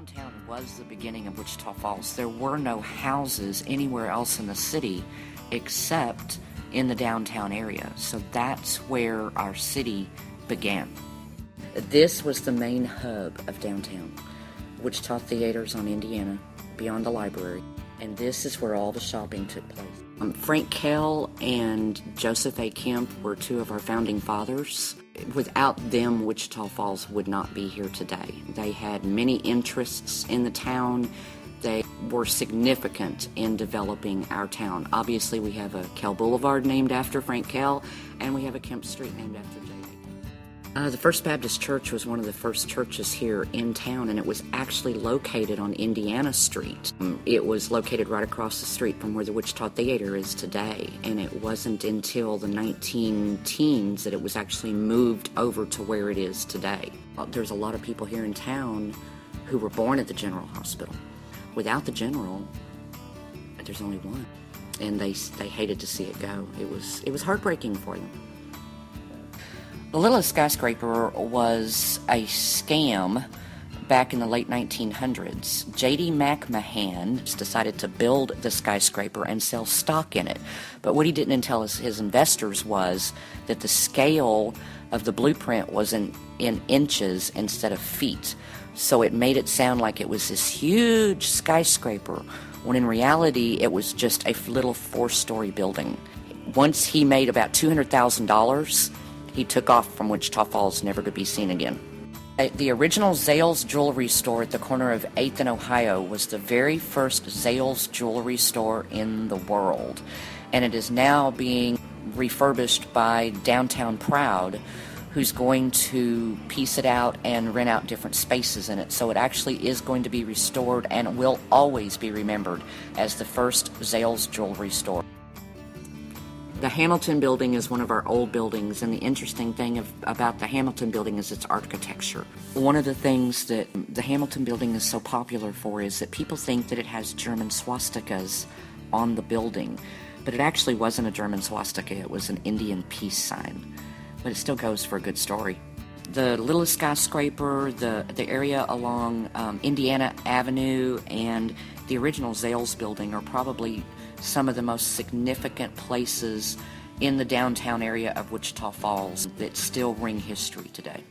Downtown was the beginning of Wichita Falls. There were no houses anywhere else in the city except in the downtown area. So that's where our city began. This was the main hub of downtown. Wichita Theaters on Indiana, beyond the library. And this is where all the shopping took place. Frank Kell and Joseph A. Kemp were two of our founding fathers. Without them, Wichita Falls would not be here today. They had many interests in the town. They were significant in developing our town. Obviously, we have a Kell Boulevard named after Frank Kell, and we have a Kemp Street named after J.A. The First Baptist Church was one of the first churches here in town, and it was actually located on Indiana Street. It was located right across the street from where the Wichita Theater is today, and it wasn't until the 19-teens that it was actually moved over to where it is today. There's a lot of people here in town who were born at the General Hospital. Without the General, there's only one, and they hated to see it go. It was heartbreaking for them. The Littlest Skyscraper was a scam back in the late 1900s. J.D. McMahon decided to build the skyscraper and sell stock in it. But what he didn't tell his investors was that the scale of the blueprint was in inches instead of feet. So it made it sound like it was this huge skyscraper, when in reality it was just a little 4-story building. Once he made about $200,000, he took off from Wichita Falls, never to be seen again. The original Zales jewelry store at the corner of 8th and Ohio was the very first Zales jewelry store in the world. And it is now being refurbished by Downtown Proud, who's going to piece it out and rent out different spaces in it. So it actually is going to be restored and will always be remembered as the first Zales jewelry store. The Hamilton Building is one of our old buildings, and the interesting thing about the Hamilton Building is its architecture. One of the things that the Hamilton Building is so popular for is that people think that it has German swastikas on the building, but it actually wasn't a German swastika, it was an Indian peace sign. But it still goes for a good story. The Littlest Skyscraper, the area along Indiana Avenue, and the original Zales building are probably some of the most significant places in the downtown area of Wichita Falls that still ring history today.